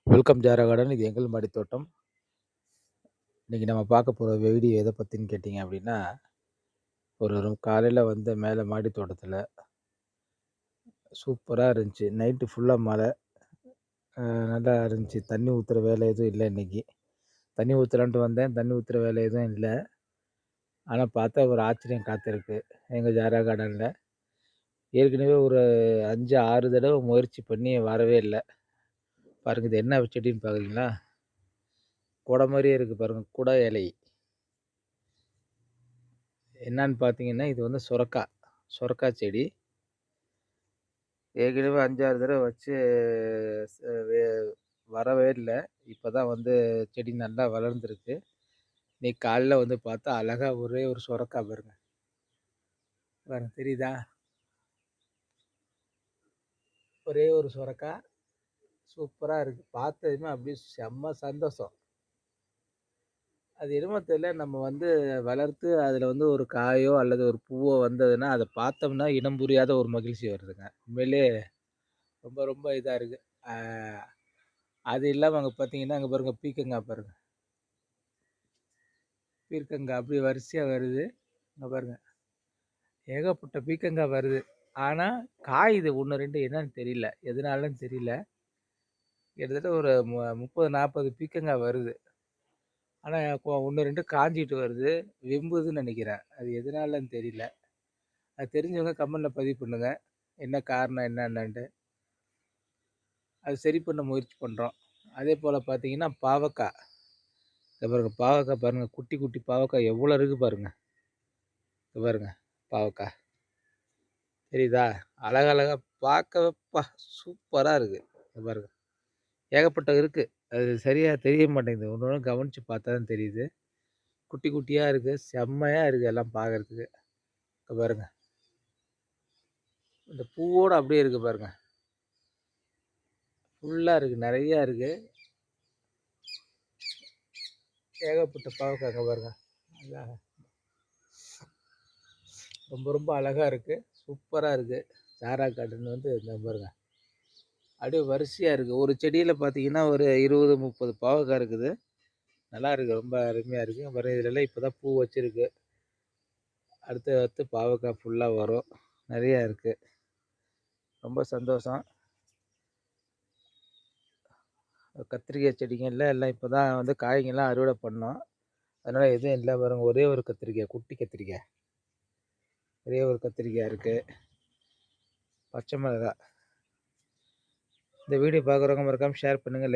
Welcome ஜாரா garden. இது எங்கள் மாடி தோட்டம். இன்றைக்கி நம்ம பார்க்க போகிற வீடியோ எதை பற்றின்னு கேட்டிங்க அப்படின்னா, ஒரு காலையில் வந்து மேலே மாடி தோட்டத்தில் சூப்பராக இருந்துச்சு. நைட்டு ஃபுல்லாக மழை. நல்லா இருந்துச்சு. தண்ணி ஊற்றுற வேலை எதுவும் இல்லை இன்றைக்கி. தண்ணி ஊற்றலான்ட்டு வந்தேன். தண்ணி ஊற்றுற வேலை எதுவும் இல்லை. ஆனால் பார்த்தா ஒரு ஆச்சரியம் காத்திருக்கு எங்கள் ஜாரா கார்டனில். ஏற்கனவே ஒரு 5, 6 தடவை முயற்சி பண்ணி வரவே இல்லை. பாருங்கள், இது என்ன செடின்னு பார்க்குறீங்களா? குடை மாதிரியே இருக்குது பாருங்கள், குடை இலை. என்னான்னு பார்த்தீங்கன்னா, இது வந்து சொரக்கா செடி. ஏற்கனவே 5, 6 தடவை வச்சு ச வே வரவே இல்ல. இப்போ தான் வந்து செடி நல்லா வளர்ந்துருக்கு. இன்னைக்கு காலைல வந்து பார்த்தா அழகா ஒரே ஒரு சொரக்கா பாருங்க. பாருங்க, தெரியுதா? ஒரே ஒரு சொரக்கா சூப்பரா இருக்கு. பார்த்ததுமே அப்படியே செம்ம சந்தோஷம். அது என்னமோ தெரியல, நம்ம வந்து வளர்த்து அதில் வந்து ஒரு காயோ அல்லது ஒரு பூவோ வந்ததுன்னா, அதை பார்த்தோம்னா இனம் புரியாத ஒரு மகிழ்ச்சி வருதுங்க. உண்மையிலேயே ரொம்ப ரொம்ப இதா இருக்கு. ஆ அது இல்லாம அங்க பார்த்தீங்கன்னா, அங்க பாருங்க பீர்க்கங்கா பாருங்க. பீர்க்கங்கா அப்படியே வரிசையா வருது. இங்க பாருங்க. ஏகப்பட்ட பீர்க்கங்கா வருது. ஆனா, காயுது 1, 2 என்னன்னு தெரியல. எதனாலன்னு தெரியல. கிட்டத்தட்ட ஒரு 30, 40 பீர்க்கங்கா வருது. ஆனா, 1, 2 காஞ்சிட்டு வருது. வெம்புதுன்னு நெனைக்கிறேன். அது எதனாலன்னு தெரியல. அது தெரிஞ்சவங்க கமெண்ட்ல பதிவு பண்ணுங்க. என்ன காரணம் என்னன்னுட்டு. அது சரி பண்ண முயற்சி பண்றோம். அதேபோல பார்த்தீங்கன்னா, பாவக்கா. இங்க பாருங்க, பாவக்கா பாருங்க. குட்டி குட்டி பாவக்கா எவ்வளோ இருக்கு பாருங்க. இங்க பாருங்க, பாவக்கா. தெரியுதா? அழகழகா பார்க்கவே சூப்பரா இருக்கு. இங்க பாருங்க. ஏகப்பட்டது இருக்கு. அது சரியா தெரிய மாட்டேங்குது. ஒண்ணு ஒண்ணு கவனிச்சு பார்த்தா தான் தெரியுது. குட்டி குட்டியா இருக்கு. செம்மையா இருக்கு எல்லாம் பார்க்கறதுக்கு. இங்க பாருங்க. இந்த பூவோட அப்படியே இருக்கு பாருங்க. ஃபுல்லா இருக்கு. நெறையா இருக்கு. ஏகப்பட்ட பாவக்கா இங்க பாருங்க. அழகா ரொம்ப ரொம்ப அழகா இருக்கு. சூப்பரா இருக்கு. சாரா கார்டன் வந்து இந்த பாருங்க. அப்படியே வரிசையா இருக்கு. ஒரு செடியில பார்த்தீங்கன்னா, ஒரு 20, 30 பாவக்கா இருக்குது. நல்லா இருக்கு. ரொம்ப அருமையா இருக்கு. பாருங்க, இதுலலாம் இப்போ தான் பூ வச்சிருக்கு. அடுத்து அடுத்து பாவக்காய் ஃபுல்லா வரும். நெறையா இருக்கு. ரொம்ப சந்தோஷம். கத்திரிக்காய் செடிங்கள்ல எல்லாம் இப்போ தான் வந்து காய்ங்கள்லாம் அறுவடை பண்ணோம். அதனால எதுவும் இல்ல பாருங்க. ஒரே ஒரு கத்திரிக்காய், குட்டி கத்திரிக்காய். ஒரே ஒரு கத்திரிக்காய் இருக்கு. பச்சை மிளகாய். இந்த வீடியோ பார்க்குறவங்க மறக்காம ஷேர் பண்ணுங்க. லைக்